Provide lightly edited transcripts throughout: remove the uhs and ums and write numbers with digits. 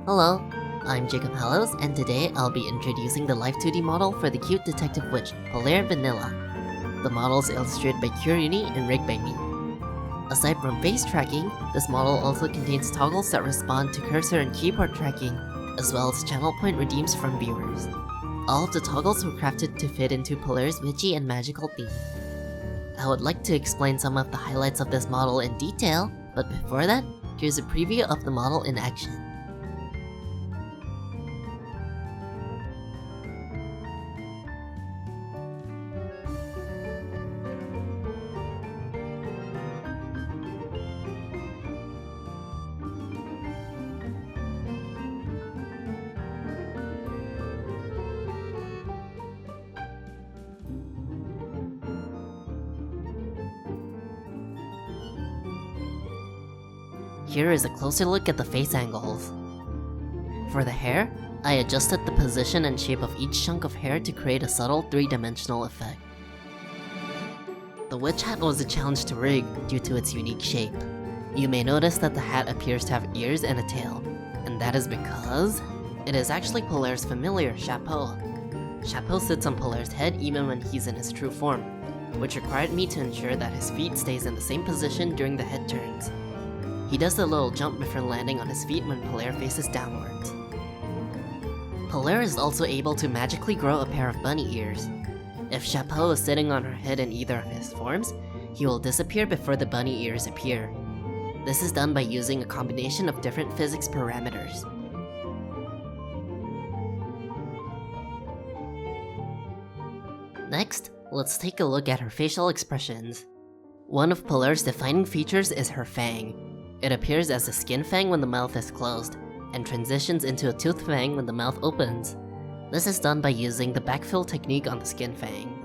Hello, I'm Jacob Hallows, and today I'll be introducing the Live 2D model for the cute detective witch, Polaire Vanilla. The model is illustrated by CureUni and rigged by me. Aside from face tracking, this model also contains toggles that respond to cursor and keyboard tracking, as well as channel point redeems from viewers. All of the toggles were crafted to fit into Polaire's witchy and magical theme. I would like to explain some of the highlights of this model in detail, but before that, here's a preview of the model in action. Here is a closer look at the face angles. For the hair, I adjusted the position and shape of each chunk of hair to create a subtle three-dimensional effect. The witch hat was a challenge to rig due to its unique shape. You may notice that the hat appears to have ears and a tail, and that is because it is actually Polaire's familiar chapeau. Chapeau sits on Polaire's head even when he's in his true form, which required me to ensure that his feet stays in the same position during the head turns. He does a little jump before landing on his feet when Polaire faces downwards. Polaire is also able to magically grow a pair of bunny ears. If Chapeau is sitting on her head in either of his forms, he will disappear before the bunny ears appear. This is done by using a combination of different physics parameters. Next, let's take a look at her facial expressions. One of Polaire's defining features is her fang. It appears as a skin fang when the mouth is closed, and transitions into a tooth fang when the mouth opens. This is done by using the backfill technique on the skin fang.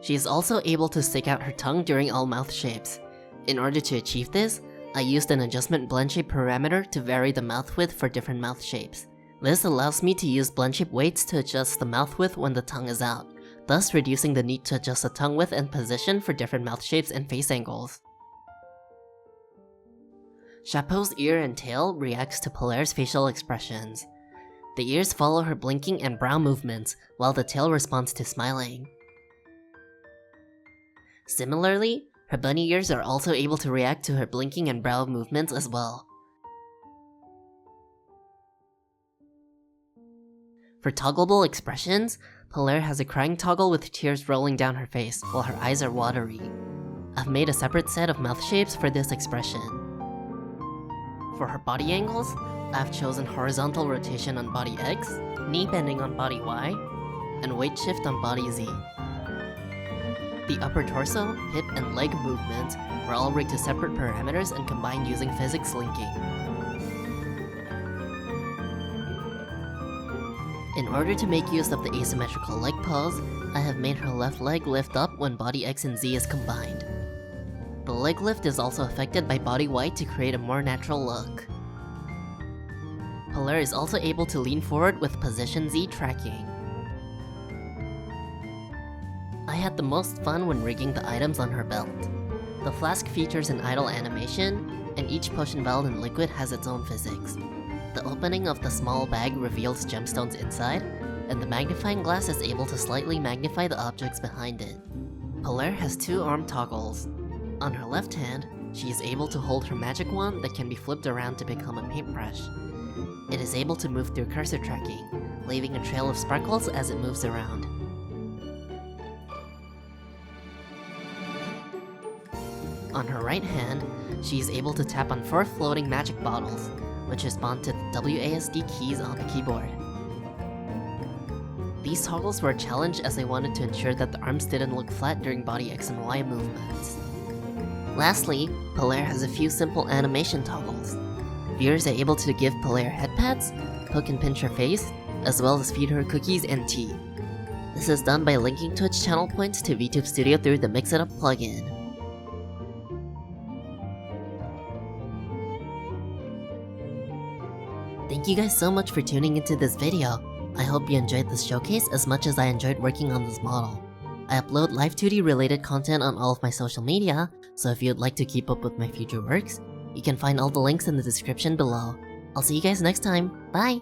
She is also able to stick out her tongue during all mouth shapes. In order to achieve this, I used an adjustment blend shape parameter to vary the mouth width for different mouth shapes. This allows me to use blend shape weights to adjust the mouth width when the tongue is out, thus reducing the need to adjust the tongue width and position for different mouth shapes and face angles. Chapeau's ear and tail reacts to Polaire's facial expressions. The ears follow her blinking and brow movements, while the tail responds to smiling. Similarly, her bunny ears are also able to react to her blinking and brow movements as well. For toggleable expressions, Polaire has a crying toggle with tears rolling down her face while her eyes are watery. I've made a separate set of mouth shapes for this expression. For her body angles, I've chosen horizontal rotation on body X, knee bending on body Y, and weight shift on body Z. The upper torso, hip, and leg movements were all rigged to separate parameters and combined using physics linking. In order to make use of the asymmetrical leg pose, I have made her left leg lift up when body X and Z is combined. The leg lift is also affected by body Y to create a more natural look. Polaire is also able to lean forward with position Z tracking. I had the most fun when rigging the items on her belt. The flask features an idle animation, and each potion vial in liquid has its own physics. The opening of the small bag reveals gemstones inside, and the magnifying glass is able to slightly magnify the objects behind it. Polaire has two arm toggles. On her left hand, she is able to hold her magic wand that can be flipped around to become a paintbrush. It is able to move through cursor tracking, leaving a trail of sparkles as it moves around. On her right hand, she is able to tap on 4 floating magic bottles, which respond to the WASD keys on the keyboard. These toggles were a challenge as I wanted to ensure that the arms didn't look flat during body X and Y movements. Lastly, Polaire has a few simple animation toggles. Viewers are able to give Polaire head pats, poke and pinch her face, as well as feed her cookies and tea. This is done by linking Twitch channel points to VTube Studio through the Mix It Up plugin. Thank you guys so much for tuning into this video. I hope you enjoyed this showcase as much as I enjoyed working on this model. I upload Live 2D related content on all of my social media, so if you'd like to keep up with my future works, you can find all the links in the description below. I'll see you guys next time. Bye!